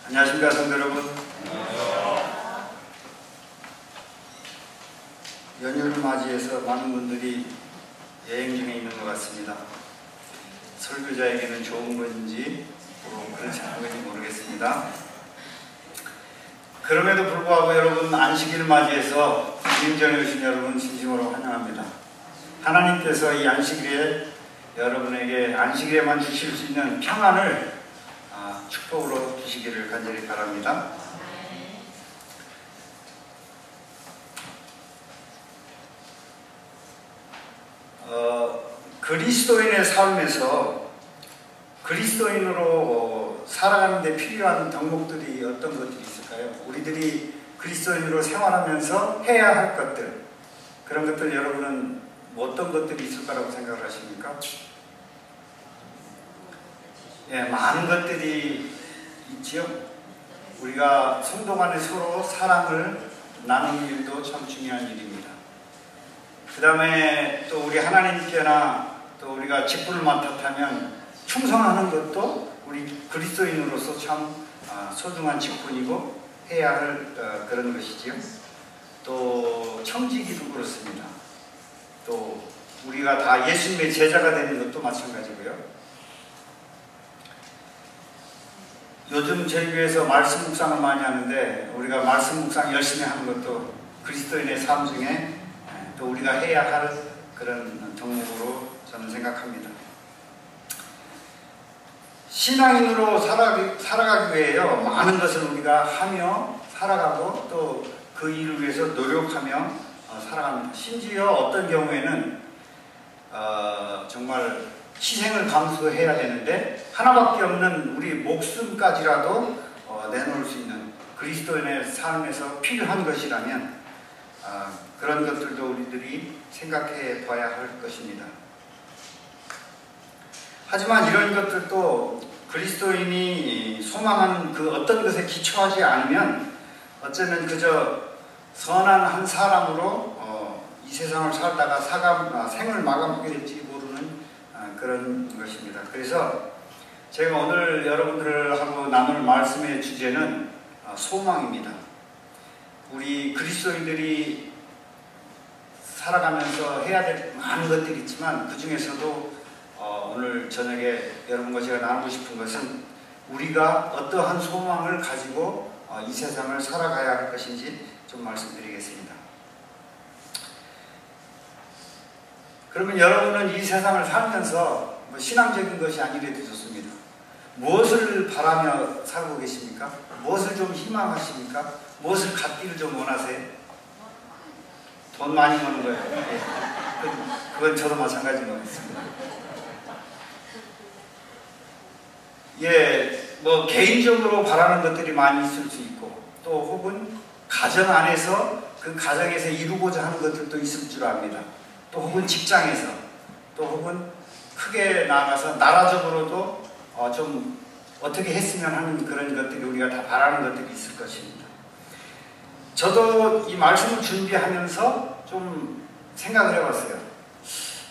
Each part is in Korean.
안녕하십니까, 성도 여러분. 연휴를 맞이해서 많은 분들이 여행 중에 있는 것 같습니다. 설교자에게는 좋은 건지 그렇지 않은 건지 모르겠습니다. 그럼에도 불구하고 여러분 안식일을 맞이해서 주님전에 오신 여러분 진심으로 환영합니다. 하나님께서 이 안식일에 여러분에게 안식일에만 주실 수 있는 평안을 축복으로 주시기를 간절히 바랍니다. 그리스도인의 삶에서 그리스도인으로 살아가는 데 필요한 덕목들이 어떤 것들이 있을까요? 우리들이 그리스도인으로 생활하면서 해야 할 것들, 그런 것들 여러분은 어떤 것들이 있을 거라고 생각을 하십니까? 예, 많은 것들이 있지요. 우리가 성도 간에 서로 사랑을 나누는 일도 참 중요한 일입니다. 그 다음에 또 우리 하나님께나 또 우리가 직분을 맡았다면 충성하는 것도 우리 그리스도인으로서 참 소중한 직분이고 해야 할 그런 것이지요. 또 청지기도 그렇습니다. 또 우리가 다 예수님의 제자가 되는 것도 마찬가지고요. 요즘 저희 교회에서 말씀 묵상을 많이 하는데 우리가 말씀 묵상 열심히 하는 것도 그리스도인의 삶 중에 또 우리가 해야 할 그런 덕목으로 저는 생각합니다. 신앙인으로 살아가기 위해요, 많은 것을 우리가 하며 살아가고 또 그 일을 위해서 노력하며 살아갑니다. 심지어 어떤 경우에는 정말 희생을 감수해야 되는데 하나밖에 없는 우리 목숨까지라도 내놓을 수 있는 그리스도인의 삶에서 필요한 것이라면 그런 것들도 우리들이 생각해 봐야 할 것입니다. 하지만 이런 것들도 그리스도인이 소망하는 그 어떤 것에 기초하지 않으면 어쩌면 그저 선한 한 사람으로 이 세상을 살다가 생을 마감하게 될지 모르는 그런 것입니다. 그래서 제가 오늘 여러분들하고 나눌 말씀의 주제는 소망입니다. 우리 그리스도인들이 살아가면서 해야 될 많은 것들이 있지만 그 중에서도 오늘 저녁에 여러분과 제가 나누고 싶은 것은 우리가 어떠한 소망을 가지고 이 세상을 살아가야 할 것인지 좀 말씀드리겠습니다. 그러면 여러분은 이 세상을 살면서 신앙적인 것이 아니래도 좋습니다. 무엇을 바라며 살고 계십니까? 무엇을 좀 희망하십니까? 무엇을 갖기를 좀 원하세요? 돈 많이 버는 거예요. 예. 그건 저도 마찬가지인 것 같습니다. 예, 뭐 개인적으로 바라는 것들이 많이 있을 수 있고 또 혹은 가정 안에서 그 가정에서 이루고자 하는 것들도 있을 줄 압니다. 또 혹은 직장에서 또 혹은 크게 나아가서 나라적으로도 좀 어떻게 했으면 하는 그런 것들이 우리가 다 바라는 것들이 있을 것입니다. 저도 이 말씀을 준비하면서 좀 생각을 해봤어요.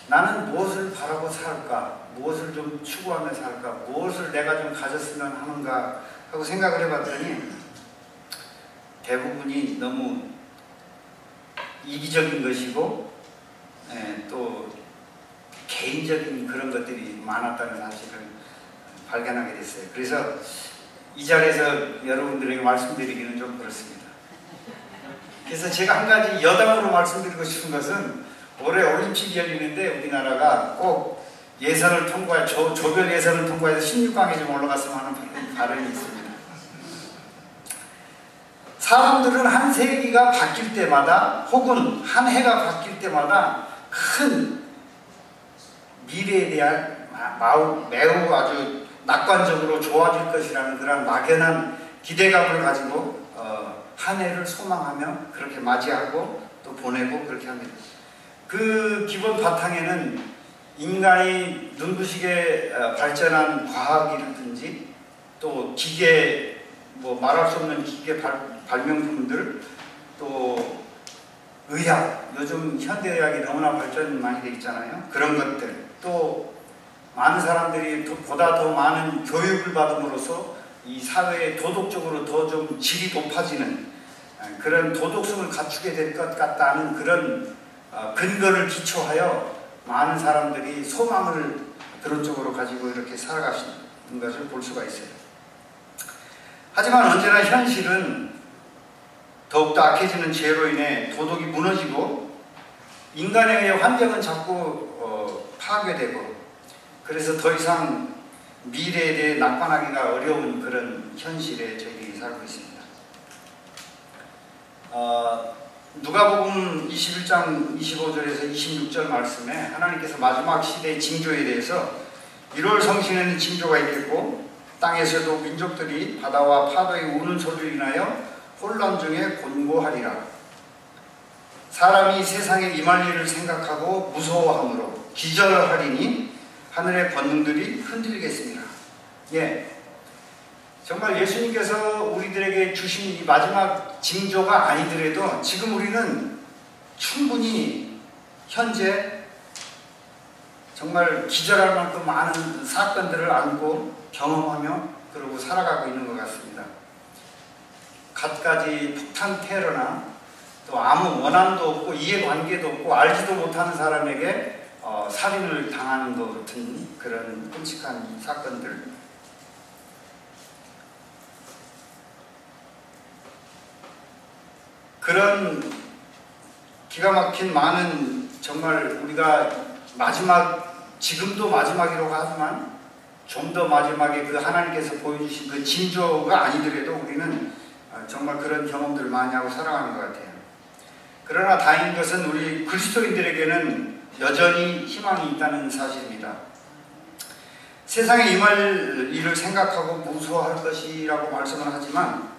나는 무엇을 바라고 살까? 무엇을 좀 추구하며 살까? 무엇을 내가 좀 가졌으면 하는가? 하고 생각을 해봤더니 대부분이 너무 이기적인 것이고 또 개인적인 그런 것들이 많았다는 사실을 발견하게 됐어요. 그래서 이 자리에서 여러분들에게 말씀드리기는 좀 그렇습니다. 그래서 제가 한 가지 여담으로 말씀드리고 싶은 것은 올해 올림픽이 열리는데 우리나라가 꼭 예선을 조별 예선을 통과해서 16강에 좀 올라갔으면 하는 바람이 있습니다. 사람들은 한 세기가 바뀔 때마다 혹은 한 해가 바뀔 때마다 큰 미래에 대한 매우 아주 낙관적으로 좋아질 것이라는 그런 막연한 기대감을 가지고 한 해를 소망하며 그렇게 맞이하고 또 보내고 그렇게 합니다. 그 기본 바탕에는 인간이 눈부시게 발전한 과학이라든지 또 기계, 말할 수 없는 기계 발명품들, 또 의학, 요즘 현대의학이 너무나 발전 많이 되어 있잖아요. 그런 것들, 또 많은 사람들이 보다 더 많은 교육을 받음으로써 이 사회에 도덕적으로 더 좀 질이 높아지는 그런 도덕성을 갖추게 될 것 같다는 그런 근거를 기초하여 많은 사람들이 소망을 그런 쪽으로 가지고 이렇게 살아가시는 것을 볼 수가 있어요. 하지만 언제나 현실은 더욱더 악해지는 죄로 인해 도덕이 무너지고 인간에 의해 환경은 자꾸 파괴되고, 그래서 더 이상 미래에 대해 낙관하기가 어려운 그런 현실에 저희들이 살고 있습니다. 누가복음 21장 25절에서 26절 말씀에 하나님께서 마지막 시대의 징조에 대해서 1월 성신에는 징조가 있겠고 땅에서도 민족들이 바다와 파도의 우는 소리를 인하여 혼란 중에 곤고하리라. 사람이 세상에 임할 일을 생각하고 무서워함으로 기절하리니 하늘의 권능들이 흔들리겠습니다. 예, 정말 예수님께서 우리들에게 주신 이 마지막 징조가 아니더라도 지금 우리는 충분히 현재 정말 기절할 만큼 많은 사건들을 안고 경험하며 그러고 살아가고 있는 것 같습니다. 갖가지 폭탄 테러나 또 아무 원한도 없고 이해관계도 없고 알지도 못하는 사람에게 살인을 당하는 것 같은 그런 끔찍한 사건들, 그런 기가 막힌 많은, 정말 우리가 지금도 마지막이라고 하지만 좀 더 마지막에 그 하나님께서 보여주신 그 징조가 아니더라도 우리는 정말 그런 경험들을 많이 하고 살아가는 것 같아요. 그러나 다행인 것은 우리 그리스도인들에게는 여전히 희망이 있다는 사실입니다. 세상에 임할 일을 생각하고 무서워할 것이라고 말씀을 하지만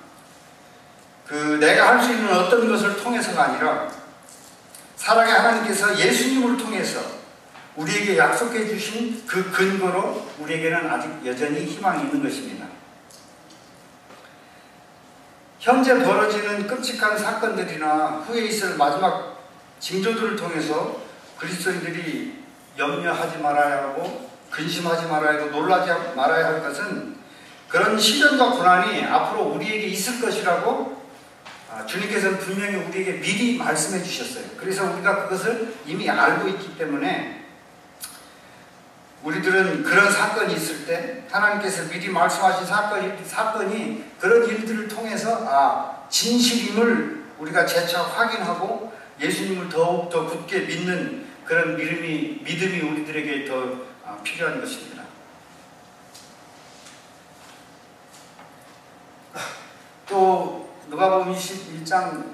내가 할 수 있는 어떤 것을 통해서가 아니라 사랑의 하나님께서 예수님을 통해서 우리에게 약속해 주신 그 근거로 우리에게는 아직 여전히 희망이 있는 것입니다. 현재 벌어지는 끔찍한 사건들이나 후에 있을 마지막 징조들을 통해서 그리스도인들이 염려하지 말아야 하고 근심하지 말아야 하고 놀라지 말아야 할 것은 그런 시련과 고난이 앞으로 우리에게 있을 것이라고 주님께서는 분명히 우리에게 미리 말씀해 주셨어요. 그래서 우리가 그것을 이미 알고 있기 때문에 우리들은 그런 사건이 있을 때 하나님께서 미리 말씀하신 사건이 그런 일들을 통해서 진실임을 우리가 재차 확인하고 예수님을 더욱더 굳게 믿는 그런 믿음이 우리들에게 더 필요한 것입니다. 또 누가복음 21장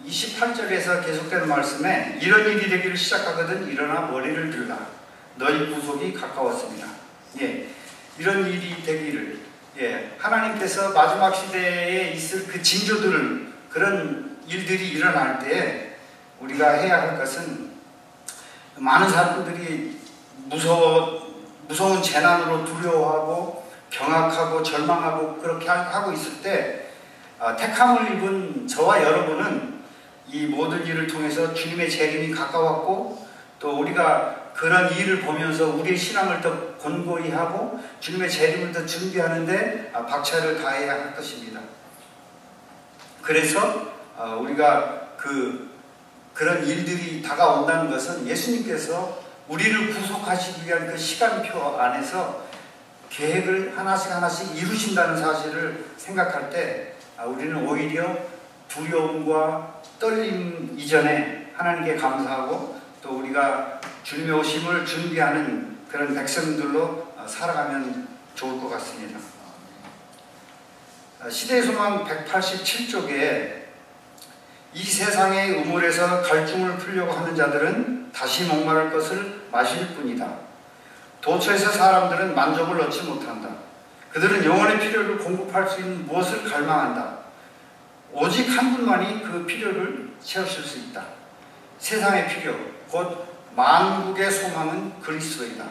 28절에서 계속되는 말씀에 이런 일이 되기를 시작하거든 일어나 머리를 들라. 너희 구속이 가까웠습니다. 예, 이런 일이 되기를, 하나님께서 마지막 시대에 있을 그 징조들을, 그런 일들이 일어날 때 우리가 해야 할 것은, 많은 사람들이 무서운 재난으로 두려워하고 경악하고 절망하고 그렇게 하고 있을 때 택함을 입은 저와 여러분은 이 모든 일을 통해서 주님의 재림이 가까웠고 또 우리가 그런 일을 보면서 우리의 신앙을 더 권고히 하고 주님의 재림을 더 준비하는데 박차를 다해야 할 것입니다. 그래서 우리가 그런 일들이 다가온다는 것은 예수님께서 우리를 구속하시기 위한 그 시간표 안에서 계획을 하나씩 이루신다는 사실을 생각할 때 우리는 오히려 두려움과 떨림 이전에 하나님께 감사하고 또 우리가 주님의 오심을 준비하는 그런 백성들로 살아가면 좋을 것 같습니다. 시대의 소망 187쪽에 이 세상의 우물에서 갈증을 풀려고 하는 자들은 다시 목마를 것을 마실 뿐이다. 도처에서 사람들은 만족을 얻지 못한다. 그들은 영혼의 필요를 공급할 수 있는 무엇을 갈망한다. 오직 한 분만이 그 필요를 채우실 수 있다. 세상의 필요, 곧 만국의 소망은 그리스도이다.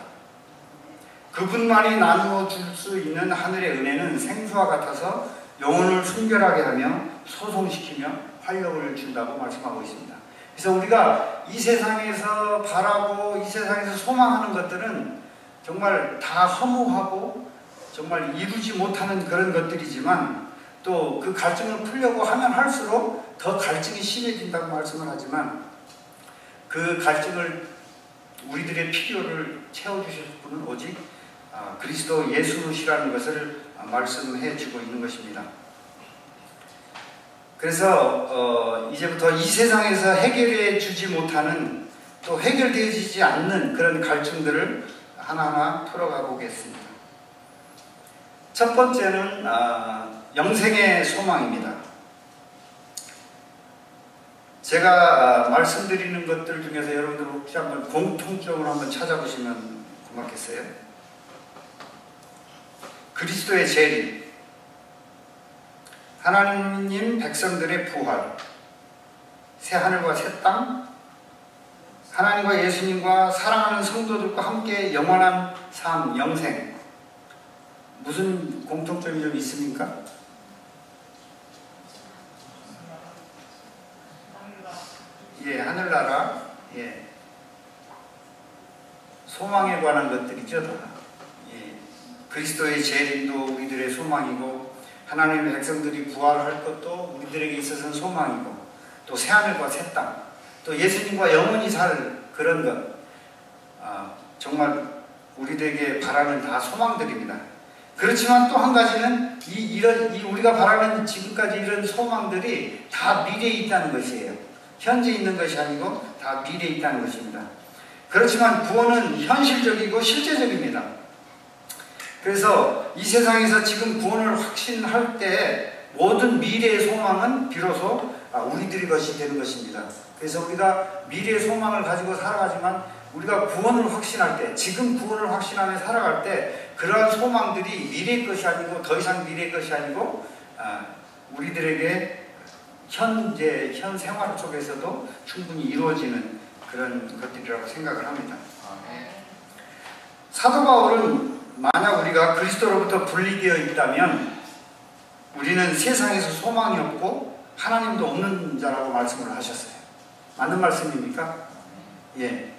그분만이 나누어 줄 수 있는 하늘의 은혜는 생수와 같아서 영혼을 순결하게 하며 소송시키며 활력을 준다고 말씀하고 있습니다. 그래서 우리가 이 세상에서 바라고 이 세상에서 소망하는 것들은 정말 다 허무하고 정말 이루지 못하는 그런 것들이지만 또 그 갈증을 풀려고 하면 할수록 더 갈증이 심해진다고 말씀을 하지만 그 갈증을 우리들의 필요를 채워주실 분은 오직 그리스도 예수시라는 것을 말씀해 주고 있는 것입니다. 그래서 이제부터 이 세상에서 해결해 주지 못하는 또 해결되어지지 않는 그런 갈증들을 하나하나 풀어가 보겠습니다. 첫 번째는 영생의 소망입니다. 제가 말씀드리는 것들 중에서 여러분들 혹시 한번 공통점으로 한번 찾아보시면 고맙겠어요. 그리스도의 재림, 하나님 백성들의 부활, 새 하늘과 새 땅, 하나님과 예수님과 사랑하는 성도들과 함께 영원한 삶, 영생. 무슨 공통점이 좀 있습니까? 예, 하늘나라, 예. 소망에 관한 것들이죠, 다. 예. 그리스도의 재림도 우리들의 소망이고, 하나님의 백성들이 부활할 것도 우리들에게 있어서는 소망이고, 또 새하늘과 새 땅, 또 예수님과 영원히 살 그런 것, 정말 우리들에게 바라는 다 소망들입니다. 그렇지만 또 한 가지는 우리가 바라는 지금까지 이런 소망들이 다 미래에 있다는 것이에요. 현재 있는 것이 아니고 다 미래에 있다는 것입니다. 그렇지만 구원은 현실적이고 실제적입니다. 그래서 이 세상에서 지금 구원을 확신할 때 모든 미래의 소망은 비로소 우리들의 것이 되는 것입니다. 그래서 우리가 미래의 소망을 가지고 살아가지만 우리가 구원을 확신할 때, 지금 구원을 확신하며 살아갈 때 그러한 소망들이 미래의 것이 아니고 더 이상 미래의 것이 아니고 우리들에게 현 생활 속에서도 충분히 이루어지는 그런 것들이라고 생각을 합니다. 사도 바울은 만약 우리가 그리스도로부터 분리되어 있다면 우리는 세상에서 소망이 없고 하나님도 없는 자라고 말씀을 하셨어요. 맞는 말씀입니까? 예.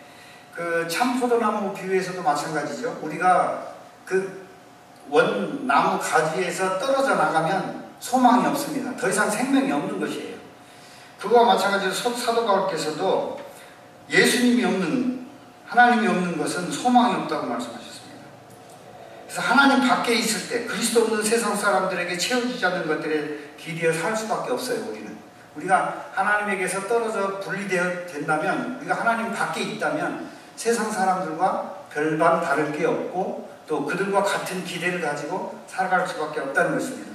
그 참포도나무 비유에서도 마찬가지죠. 우리가 그 나무 가지에서 떨어져 나가면 소망이 없습니다. 더 이상 생명이 없는 것이에요. 그거와 마찬가지로 사도 바울께서도 예수님이 없는, 하나님이 없는 것은 소망이 없다고 말씀하셨습니다. 그래서 하나님 밖에 있을 때 그리스도 없는 세상 사람들에게 채워지지 않는 것들에 기대어 살 수밖에 없어요. 우리가 하나님에게서 떨어져 분리되어 된다면, 우리가 하나님 밖에 있다면 세상 사람들과 별반 다를 게 없고 또 그들과 같은 기대를 가지고 살아갈 수밖에 없다는 것입니다.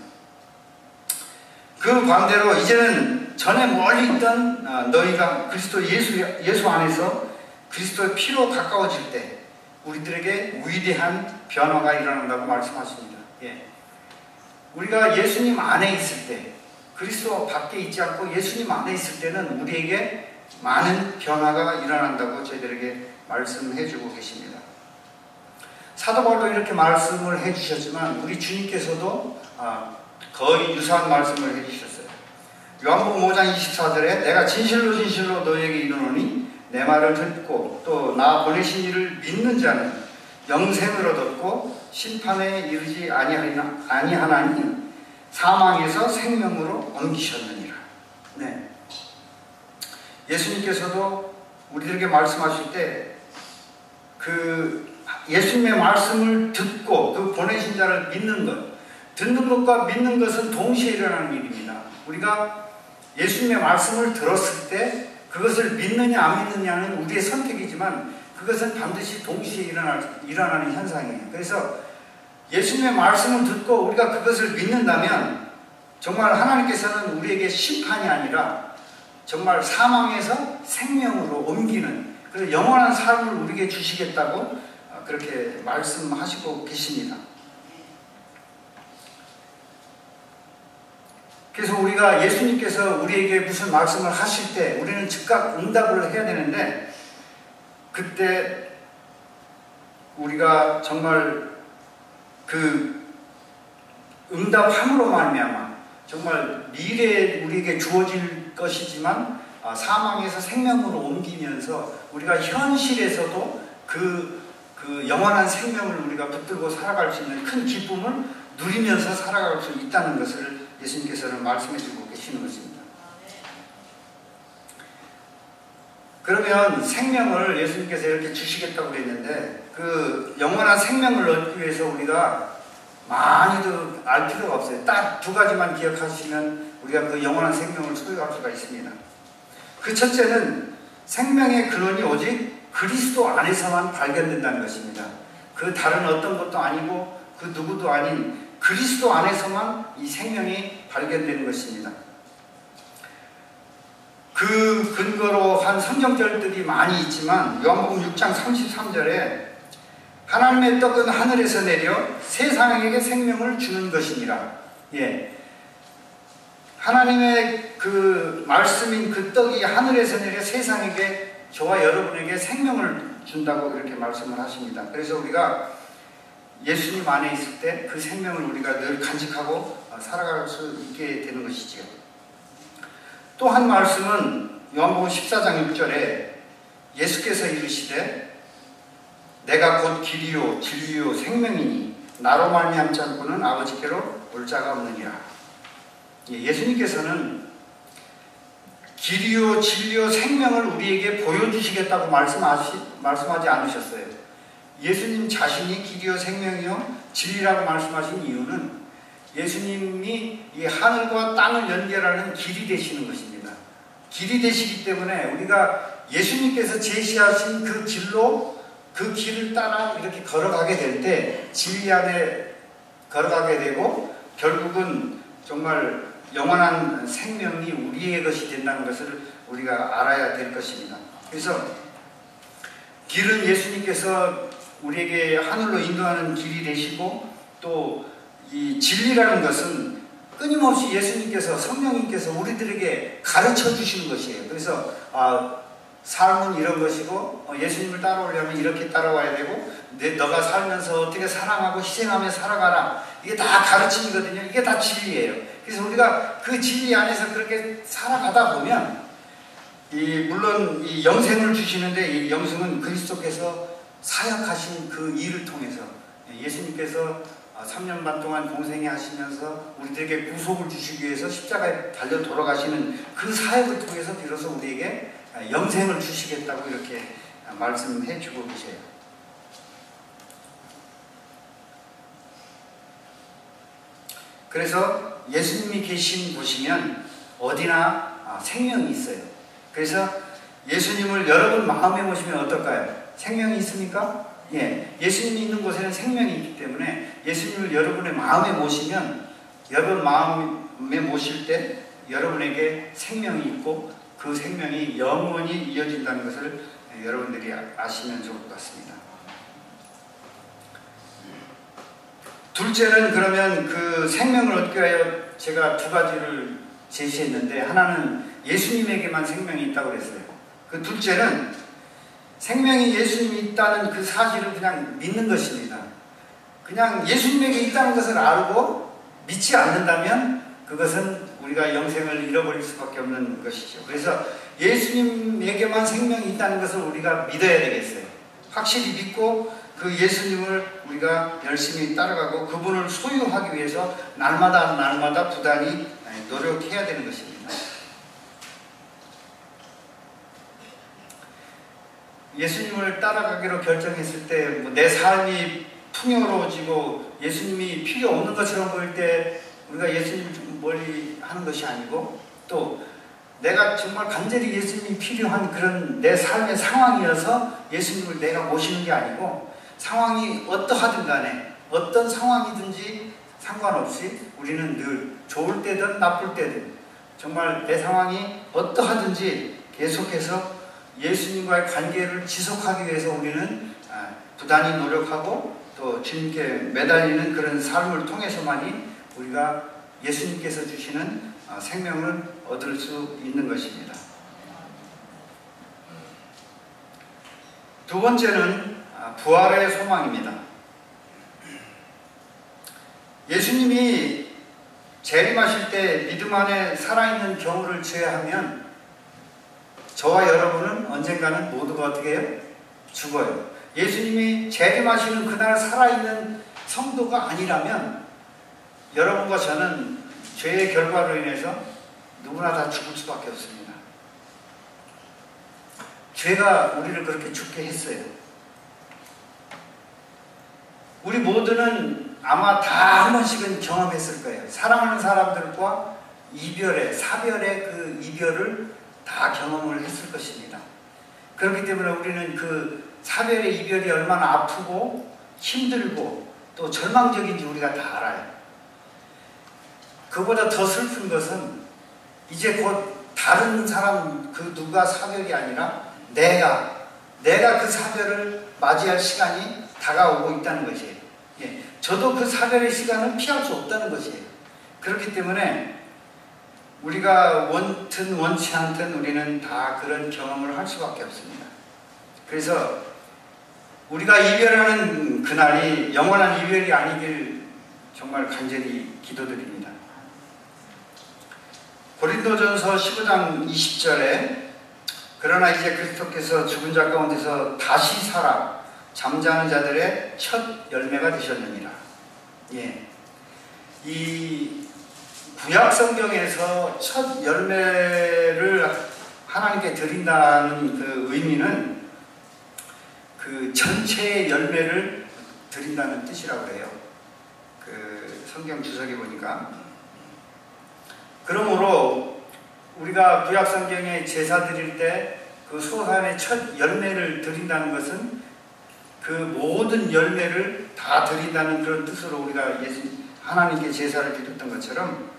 그 반대로 이제는 전에 멀리 있던 너희가 그리스도 예수 안에서 그리스도의 피로 가까워질 때 우리들에게 위대한 변화가 일어난다고 말씀하십니다. 예. 우리가 예수님 안에 있을 때, 그리스도 밖에 있지 않고 예수님 안에 있을 때는 우리에게 많은 변화가 일어난다고 저희들에게 말씀해 주고 계십니다. 사도 바울도 이렇게 말씀을 해 주셨지만 우리 주님께서도 거의 유사한 말씀을 해 주셨어요. 요한복음 5장 24절에 내가 진실로 진실로 너희에게 이르노니 내 말을 듣고 또 나 보내신 이를 믿는 자는 영생을 얻었고 심판에 이르지 아니하나니 사망에서 생명으로 옮기셨느니라. 네. 예수님께서도 우리들에게 말씀하실 때 그 예수님의 말씀을 듣고 그 보내신 자를 믿는 것, 듣는 것과 믿는 것은 동시에 일어나는 일입니다. 우리가 예수님의 말씀을 들었을 때 그것을 믿느냐 안 믿느냐는 우리의 선택이지만 그것은 반드시 동시에 일어나는 현상이에요. 그래서 예수님의 말씀을 듣고 우리가 그것을 믿는다면 정말 하나님께서는 우리에게 심판이 아니라 정말 사망에서 생명으로 옮기는, 그래서 영원한 삶을 우리에게 주시겠다고 그렇게 말씀하시고 계십니다. 그래서 우리가 예수님께서 우리에게 무슨 말씀을 하실 때 우리는 즉각 응답을 해야 되는데, 그때 우리가 정말 그 응답함으로 말미암아 정말 미래에 우리에게 주어질 것이지만 사망에서 생명으로 옮기면서 우리가 현실에서도 그 그 영원한 생명을 우리가 붙들고 살아갈 수 있는 큰 기쁨을 누리면서 살아갈 수 있다는 것을 예수님께서는 말씀해 주고 계시는 것입니다. 그러면 생명을 예수님께서 이렇게 주시겠다고 그랬는데 그 영원한 생명을 얻기 위해서 우리가 많이도 알 필요가 없어요. 딱 두 가지만 기억하시면 우리가 그 영원한 생명을 소유할 수가 있습니다. 그 첫째는 생명의 근원이 오직 그리스도 안에서만 발견된다는 것입니다. 그 다른 어떤 것도 아니고 그 누구도 아닌 그리스도 안에서만 이 생명이 발견되는 것입니다. 그 근거로 한 성경절들이 많이 있지만 요한복음 6장 33절에 하나님의 떡은 하늘에서 내려 세상에게 생명을 주는 것이니라. 예. 하나님의 그 말씀인 그 떡이 하늘에서 내려 세상에게 저와 여러분에게 생명을 준다고 이렇게 말씀을 하십니다. 그래서 우리가 예수님 안에 있을 때 그 생명을 우리가 늘 간직하고 살아갈 수 있게 되는 것이지요. 또 한 말씀은 요한복음 14장 6절에 예수께서 이르시되 내가 곧 길이요 진리요 생명이니 나로 말미암지 않고는 아버지께로 올 자가 없느니라. 예수님께서는 길이요 진리요 생명을 우리에게 보여주시겠다고 말씀하지 않으셨어요. 예수님 자신이 길이요 생명이요 진리라고 말씀하신 이유는 예수님이 이 하늘과 땅을 연결하는 길이 되시는 것입니다. 길이 되시기 때문에 우리가 예수님께서 제시하신 그 길로 그 길을 따라 이렇게 걸어가게 될 때 진리 안에 걸어가게 되고 결국은 정말 영원한 생명이 우리의 것이 된다는 것을 우리가 알아야 될 것입니다. 그래서 길은 예수님께서 우리에게 하늘로 인도하는 길이 되시고 또 이 진리라는 것은 끊임없이 예수님께서 성령님께서 우리들에게 가르쳐 주시는 것이에요. 그래서 삶은 이런 것이고 예수님을 따라오려면 이렇게 따라와야 되고 너가 살면서 어떻게 사랑하고 희생하며 살아가라. 이게 다 가르침이거든요. 이게 다 진리예요. 그래서 우리가 그 진리 안에서 그렇게 살아가다 보면 물론 이 영생을 주시는데 이 영생은 그리스도께서 사역하신 그 일을 통해서 예수님께서 3년 반 동안 공생애 하시면서 우리들에게 구속을 주시기 위해서 십자가에 달려 돌아가시는 그 사역을 통해서 비로소 우리에게 영생을 주시겠다고 이렇게 말씀해 주고 계세요. 그래서 예수님이 계신 곳이면 어디나 생명이 있어요. 그래서 예수님을 여러분 마음에 모시면 어떨까요? 생명이 있습니까? 예, 예수님이 있는 곳에는 생명이 있기 때문에 예수님을 여러분의 마음에 모시면 여러분 마음에 모실 때 여러분에게 생명이 있고 그 생명이 영원히 이어진다는 것을 여러분들이 아시면 좋을 것 같습니다. 둘째는 그러면 그 생명을 얻기 위하여 제가 두 가지를 제시했는데 하나는 예수님에게만 생명이 있다고 그랬어요. 그 둘째는 생명이 예수님이 있다는 그 사실을 그냥 믿는 것입니다. 그냥 예수님에게 있다는 것을 알고 믿지 않는다면 그것은 우리가 영생을 잃어버릴 수밖에 없는 것이죠. 그래서 예수님에게만 생명이 있다는 것을 우리가 믿어야 되겠어요. 확실히 믿고 그 예수님을 우리가 열심히 따라가고 그분을 소유하기 위해서 날마다 부단히 노력해야 되는 것입니다. 예수님을 따라가기로 결정했을 때 내 삶이 풍요로워지고 예수님이 필요 없는 것처럼 보일 때 우리가 예수님을 좀 멀리 하는 것이 아니고 또 내가 정말 간절히 예수님이 필요한 그런 내 삶의 상황이어서 예수님을 내가 모시는 게 아니고 상황이 어떠하든 간에 어떤 상황이든지 상관없이 우리는 늘 좋을 때든 나쁠 때든 정말 내 상황이 어떠하든지 계속해서 예수님과의 관계를 지속하기 위해서 우리는 부단히 노력하고 또 주님께 매달리는 그런 삶을 통해서만이 우리가 예수님께서 주시는 생명을 얻을 수 있는 것입니다. 두 번째는 부활의 소망입니다. 예수님이 재림하실 때 믿음 안에 살아있는 경우를 제외하면 저와 여러분은 언젠가는 모두가 어떻게 해요? 죽어요. 예수님이 재림하시는 그날 살아있는 성도가 아니라면 여러분과 저는 죄의 결과로 인해서 누구나 다 죽을 수밖에 없습니다. 죄가 우리를 그렇게 죽게 했어요. 우리 모두는 아마 다 한 번씩은 경험했을 거예요. 사랑하는 사람들과 사별의 그 이별을 다 경험을 했을 것입니다. 그렇기 때문에 우리는 그 사별의 이별이 얼마나 아프고 힘들고 또 절망적인지 우리가 다 알아요. 그보다 더 슬픈 것은 이제 곧 다른 사람 그 누가 사별이 아니라 내가 그 사별을 맞이할 시간이 다가오고 있다는 것이에요. 예, 저도 그 사별의 시간을 피할 수 없다는 것이에요. 그렇기 때문에 우리가 원튼 원치 않든 우리는 다 그런 경험을 할 수밖에 없습니다. 그래서 우리가 이별하는 그날이 영원한 이별이 아니길 정말 간절히 기도드립니다. 고린도전서 15장 20절에 그러나 이제 그리스도께서 죽은 자 가운데서 다시 살아 잠자는 자들의 첫 열매가 되셨느니라. 예, 이 구약 성경에서 첫 열매를 하나님께 드린다는 그 의미는 그 전체의 열매를 드린다는 뜻이라고 해요. 그 성경 주석에 보니까. 그러므로 우리가 구약 성경에 제사 드릴 때 그 수호산의 첫 열매를 드린다는 것은 그 모든 열매를 다 드린다는 그런 뜻으로 우리가 하나님께 제사를 드렸던 것처럼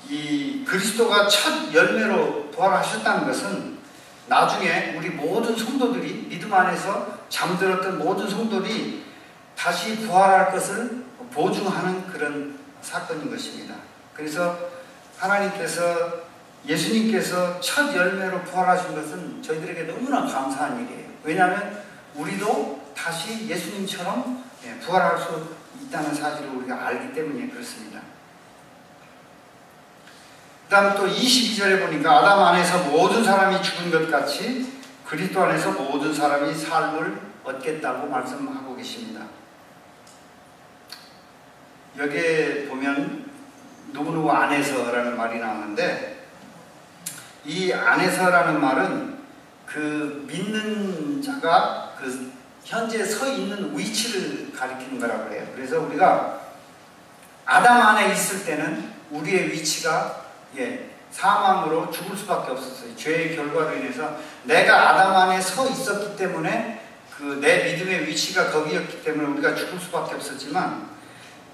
이 그리스도가 첫 열매로 부활하셨다는 것은 나중에 우리 모든 성도들이 믿음 안에서 잠들었던 모든 성도들이 다시 부활할 것을 보증하는 그런 사건인 것입니다. 그래서 하나님께서 예수님께서 첫 열매로 부활하신 것은 저희들에게 너무나 감사한 일이에요. 왜냐하면 우리도 다시 예수님처럼 부활할 수 있다는 사실을 우리가 알기 때문에 그렇습니다. 그 다음 또 22절에 보니까 아담 안에서 모든 사람이 죽은 것 같이 그리스도 안에서 모든 사람이 삶을 얻겠다고 말씀하고 계십니다. 여기에 보면 누구누구 안에서라는 말이 나오는데 이 안에서라는 말은 그 믿는 자가 그 현재 서 있는 위치를 가리키는 거라고 해요. 그래서 우리가 아담 안에 있을 때는 우리의 위치가 사망으로 죽을 수밖에 없었어요. 죄의 결과로 인해서 내가 아담 안에 서 있었기 때문에 그 내 믿음의 위치가 거기였기 때문에 우리가 죽을 수밖에 없었지만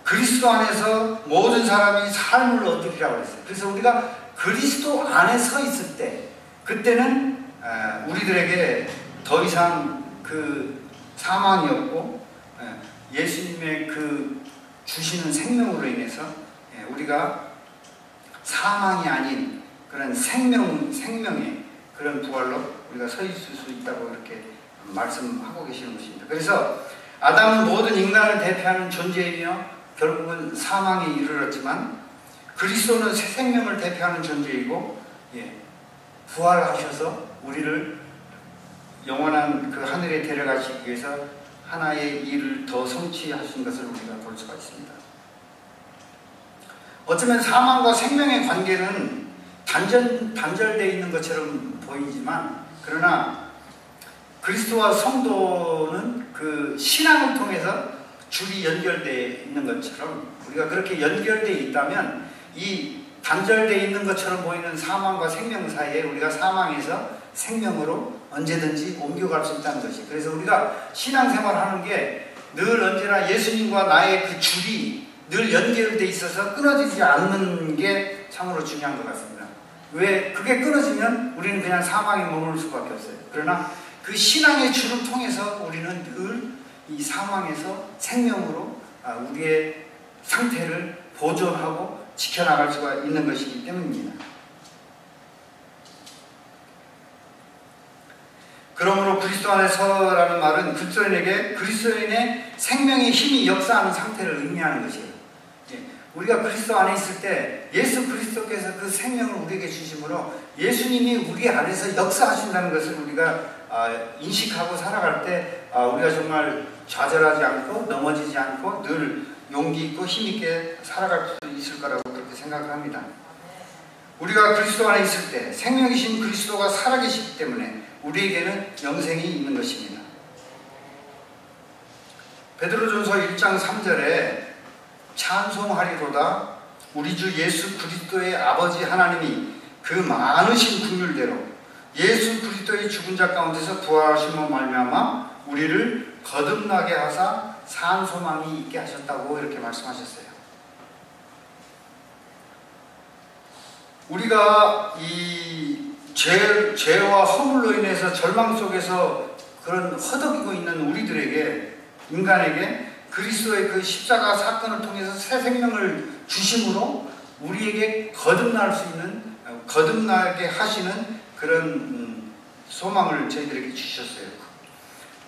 그리스도 안에서 모든 사람이 삶을 얻으리라고 했어요. 그래서 우리가 그리스도 안에 서 있을 때 그때는 우리들에게 더 이상 그 사망이 없고 예수님의 그 주시는 생명으로 인해서 우리가 사망이 아닌 그런 생명의 그런 부활로 우리가 서 있을 수 있다고 이렇게 말씀하고 계시는 것입니다. 그래서 아담은 모든 인간을 대표하는 존재이며 결국은 사망에 이르렀지만 그리스도는 새 생명을 대표하는 존재이고 부활하셔서 우리를 영원한 그 하늘에 데려가시기 위해서 하나의 일을 더 성취하신 것을 우리가 볼 수가 있습니다. 어쩌면 사망과 생명의 관계는 단절되어 있는 것처럼 보이지만 그러나 그리스도와 성도는 그 신앙을 통해서 줄이 연결되어 있는 것처럼 우리가 그렇게 연결되어 있다면 이 단절되어 있는 것처럼 보이는 사망과 생명 사이에 우리가 사망에서 생명으로 언제든지 옮겨갈 수 있다는 것이. 그래서 우리가 신앙생활하는 게 늘 언제나 예수님과 나의 그 줄이 늘 연결되어 있어서 끊어지지 않는 게 참으로 중요한 것 같습니다. 왜? 그게 끊어지면 우리는 그냥 사망에 머무를 수밖에 없어요. 그러나 그 신앙의 줄을 통해서 우리는 늘 이 사망에서 생명으로 우리의 상태를 보존하고 지켜나갈 수가 있는 것이기 때문입니다. 그러므로 그리스도 안에서라는 말은 그리스도인에게 그리스도인의 생명의 힘이 역사하는 상태를 의미하는 것이에요. 우리가 그리스도 안에 있을 때 예수 그리스도께서 그 생명을 우리에게 주심으로 예수님이 우리 안에서 역사하신다는 것을 우리가 인식하고 살아갈 때 우리가 정말 좌절하지 않고 넘어지지 않고 늘 용기 있고 힘 있게 살아갈 수 있을 거라고 그렇게 생각을 합니다. 우리가 그리스도 안에 있을 때 생명이신 그리스도가 살아계시기 때문에 우리에게는 영생이 있는 것입니다. 베드로전서 1장 3절에 찬송하리로다 우리 주 예수 그리스도의 아버지 하나님이 그 많으신 긍휼대로 예수 그리스도의 죽은 자 가운데서 부활하심으로 말미암아 우리를 거듭나게 하사 산 소망이 있게 하셨다고 이렇게 말씀하셨어요. 우리가 이 죄와 허물로 인해서 절망 속에서 그런 허덕이고 있는 우리들에게, 인간에게 그리스도의 그 십자가 사건을 통해서 새 생명을 주심으로 우리에게 거듭날 수 있는, 거듭나게 하시는 그런 소망을 저희들에게 주셨어요.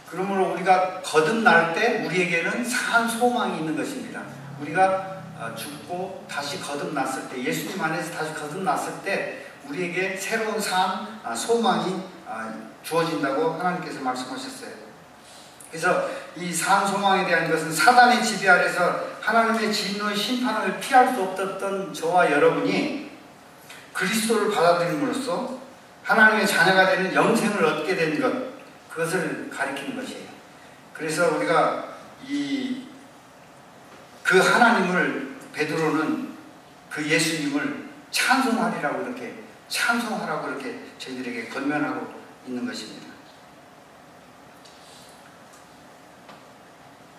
그러므로 우리가 거듭날 때 우리에게는 산 소망이 있는 것입니다. 우리가 죽고 다시 거듭났을 때, 예수님 안에서 다시 거듭났을 때 우리에게 새로운 산 소망이 주어진다고 하나님께서 말씀하셨어요. 그래서 이 산 소망에 대한 것은 사단의 지배 아래서 하나님의 진노의 심판을 피할 수 없었던 저와 여러분이 그리스도를 받아들임으로써 하나님의 자녀가 되는 영생을 얻게 된 것, 그것을 가리키는 것이에요. 그래서 우리가 그 하나님을, 베드로는 그 예수님을 찬송하리라고 이렇게, 찬송하라고 이렇게 저희들에게 권면하고 있는 것입니다.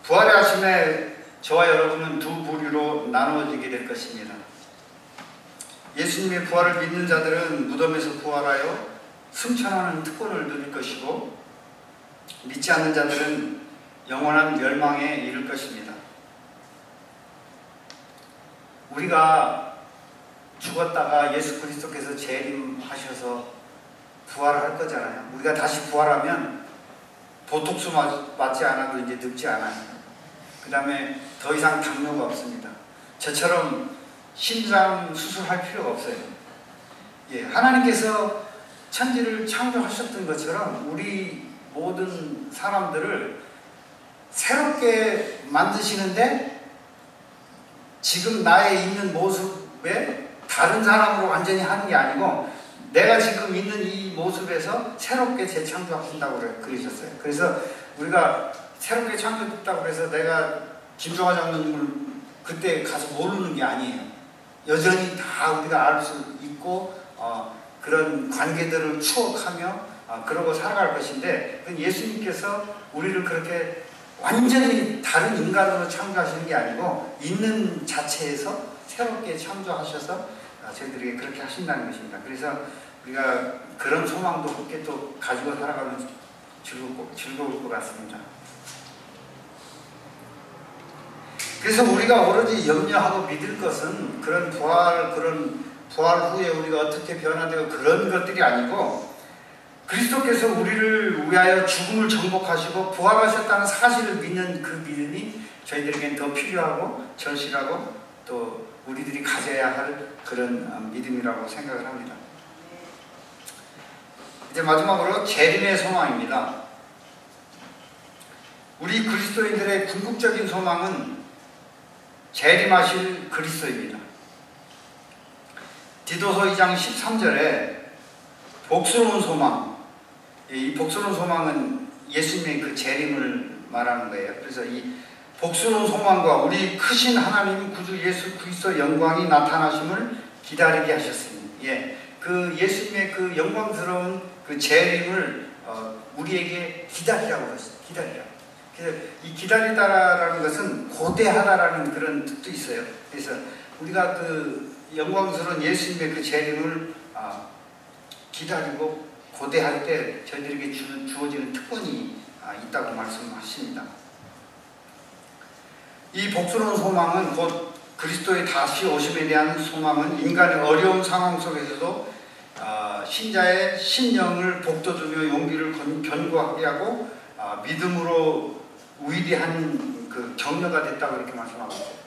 부활의 아침에 저와 여러분은 두 부류로 나누어지게 될 것입니다. 예수님의 부활을 믿는 자들은 무덤에서 부활하여 승천하는 특권을 누릴 것이고, 믿지 않는 자들은 영원한 멸망에 이를 것입니다. 우리가 죽었다가 예수 그리스도께서 재림하셔서 부활할 거잖아요. 우리가 다시 부활하면 보톡스 맞지 않아도 이제 늙지 않아요. 그 다음에 더 이상 당뇨가 없습니다. 저처럼 심장 수술할 필요가 없어요. 예, 하나님께서 천지를 창조하셨던 것처럼 우리 모든 사람들을 새롭게 만드시는데, 지금 나의 있는 모습에 다른 사람으로 완전히 하는 게 아니고 내가 지금 있는 이 모습에서 새롭게 재창조하신다고 그러셨어요. 그래서 우리가 새롭게 창조됐다고 해서 내가 김종화 장로님을 그때 가서 모르는 게 아니에요. 여전히 다 우리가 알 수 있고 그런 관계들을 추억하며 그러고 살아갈 것인데, 예수님께서 우리를 그렇게 완전히 다른 인간으로 창조하시는 게 아니고 있는 자체에서 새롭게 창조하셔서 저희들에게 그렇게 하신다는 것입니다. 그래서 우리가 그런 소망도 함께 또 가지고 살아가면 즐거울 것 같습니다. 그래서 우리가 오로지 염려하고 믿을 것은 그런 부활 후에 우리가 어떻게 변화되고 그런 것들이 아니고, 그리스도께서 우리를 위하여 죽음을 정복하시고 부활하셨다는 사실을 믿는 그 믿음이 저희들에겐 더 필요하고 절실하고 또 우리들이 가져야 할 그런 믿음이라고 생각을 합니다. 이제 마지막으로 재림의 소망입니다. 우리 그리스도인들의 궁극적인 소망은 재림하실 그리스도입니다. 디도서 2장 13절에 복스러운 소망, 이 복스러운 소망은 예수님의 그 재림을 말하는 거예요. 그래서 이 복스러운 소망과 우리 크신 하나님 구주 예수 그리스도 영광이 나타나심을 기다리게 하셨습니다. 예, 그 예수님의 그 영광스러운 그 재림을 우리에게 기다리라고 그랬어요. 기다리라. 그래서 이 기다리다라는 것은 고대하다라는 그런 뜻도 있어요. 그래서 우리가 그 영광스러운 예수님의 그 재림을 기다리고 고대할 때 저희들에게 주어지는 특권이 있다고 말씀하십니다. 이 복스러운 소망은 곧 그리스도의 다시 오심에 대한 소망은 인간의 어려운 상황 속에서도 신자의 심령을 복돋우며 용기를 견고하게 하고 믿음으로 위대한 그 격려가 됐다고 이렇게 말씀하고 있어요.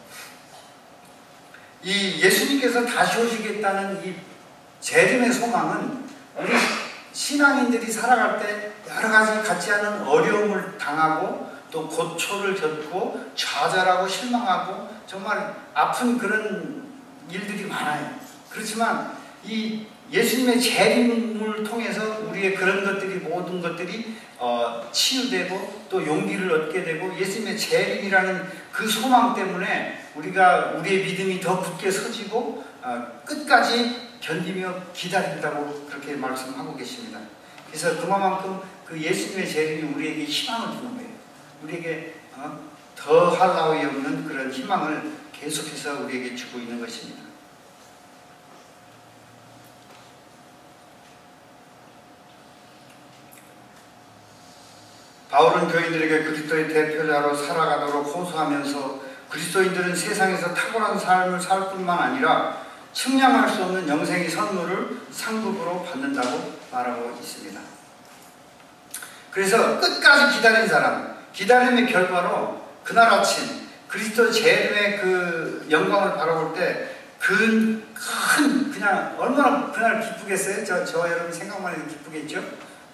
이 예수님께서 다시 오시겠다는 이 재림의 소망은 우리 신앙인들이 살아갈 때 여러 가지 같지 않은 어려움을 당하고 또 고초를 겪고 좌절하고 실망하고 정말 아픈 그런 일들이 많아요. 그렇지만 이 예수님의 재림을 통해서 우리의 그런 것들이 모든 것들이 치유되고 또 용기를 얻게 되고 예수님의 재림이라는 그 소망 때문에 우리가 우리의 믿음이 더 굳게 서지고 끝까지 견디며 기다린다고 그렇게 말씀하고 계십니다. 그래서 그만큼 그 예수님의 재림이 우리에게 희망을 주는 거예요. 우리에게 더할 나위 없는 그런 희망을 계속해서 우리에게 주고 있는 것입니다. 바울은 교인들에게 그리스도의 대표자로 살아가도록 호소하면서 그리스도인들은 세상에서 탁월한 삶을 살 뿐만 아니라 측량할 수 없는 영생의 선물을 상급으로 받는다고 말하고 있습니다. 그래서 끝까지 기다린 사람, 기다림의 결과로 그날 아침 그리스도 재림의 그 영광을 바라볼 때 그냥 얼마나 그날 기쁘겠어요? 저 여러분 생각만 해도 기쁘겠죠?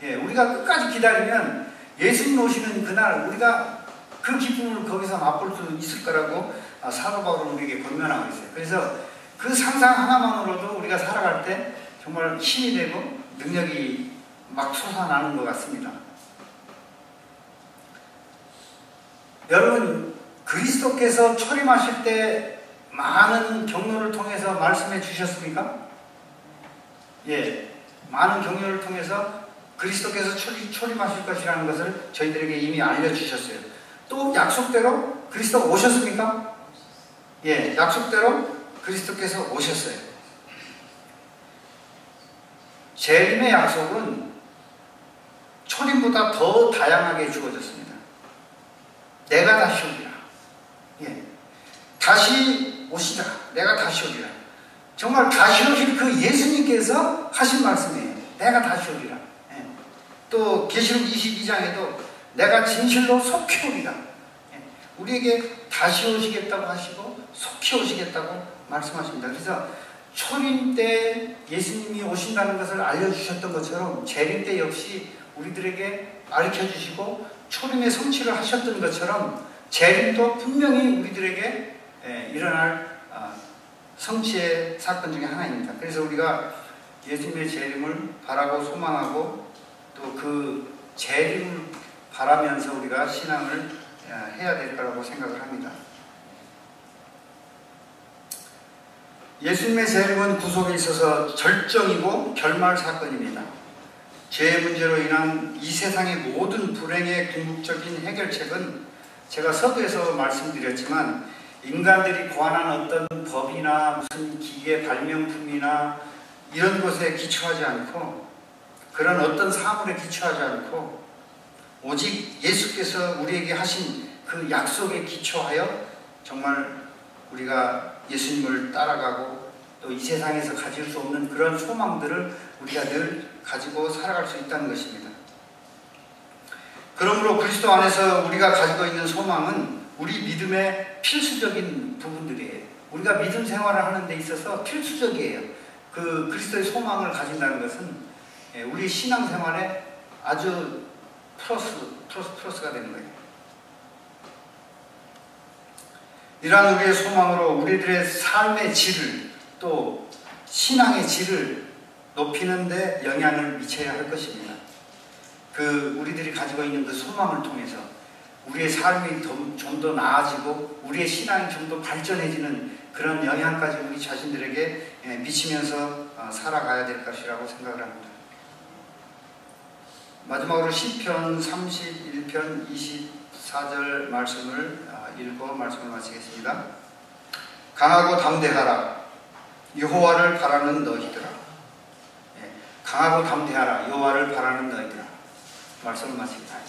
예, 우리가 끝까지 기다리면 예수님 오시는 그날 우리가 그 기쁨을 거기서 맛볼 수 있을 거라고 사도 바울은 우리에게 권면하고 있어요. 그래서 그 상상 하나만으로도 우리가 살아갈 때 정말 힘이 되고 능력이 막 솟아나는 것 같습니다. 여러분, 그리스도께서 초림하실 때 많은 경로를 통해서 말씀해 주셨습니까? 예, 많은 경로를 통해서 그리스도께서 초림하실 것이라는 것을 저희들에게 이미 알려주셨어요. 또 약속대로 그리스도가 오셨습니까? 예, 약속대로 그리스도께서 오셨어요. 재림의 약속은 초림보다 더 다양하게 주어졌습니다. 내가 다시 오리라. 예, 다시 오시라. 내가 다시 오리라. 정말 다시 오실 그 예수님께서 하신 말씀이에요. 내가 다시 오리라. 예. 또 계시록 22장에도 내가 진실로 속히 오리라. 예. 우리에게 다시 오시겠다고 하시고 속히 오시겠다고 말씀하십니다. 그래서 초림 때 예수님이 오신다는 것을 알려주셨던 것처럼 재림 때 역시 우리들에게 가르쳐주시고 초림의 성취를 하셨던 것처럼 재림도 분명히 우리들에게 일어날 성취의 사건 중에 하나입니다. 그래서 우리가 예수님의 재림을 바라고 소망하고 또 그 재림을 바라면서 우리가 신앙을 해야 될 거라고 생각을 합니다. 예수님의 재림은 구속에 있어서 절정이고 결말 사건입니다. 죄의 문제로 인한 이 세상의 모든 불행의 궁극적인 해결책은 제가 서두에서 말씀드렸지만 인간들이 고안한 어떤 법이나 무슨 기계 발명품이나 이런 것에 기초하지 않고 그런 어떤 사물에 기초하지 않고 오직 예수께서 우리에게 하신 그 약속에 기초하여 정말 우리가 예수님을 따라가고 또 이 세상에서 가질 수 없는 그런 소망들을 우리가 늘 가지고 살아갈 수 있다는 것입니다. 그러므로 그리스도 안에서 우리가 가지고 있는 소망은 우리 믿음의 필수적인 부분들이에요. 우리가 믿음 생활을 하는 데 있어서 필수적이에요. 그 그리스도의 소망을 가진다는 것은 우리 신앙생활에 아주 플러스가 되는 거예요. 이러한 우리의 소망으로 우리들의 삶의 질을 또 신앙의 질을 높이는 데 영향을 미쳐야 할 것입니다. 우리들이 가지고 있는 그 소망을 통해서 우리의 삶이 좀 더 나아지고 우리의 신앙이 좀 더 발전해지는 그런 영향까지 우리 자신들에게 미치면서 살아가야 될 것이라고 생각을 합니다. 마지막으로 시편 31편 24절 말씀을 읽고 말씀을 마치겠습니다. 강하고 담대하라. 여호와를 바라는 너희들아. 강하고 담대하라. 여호와를 바라는 너희들아. 말씀을 마치겠습니다.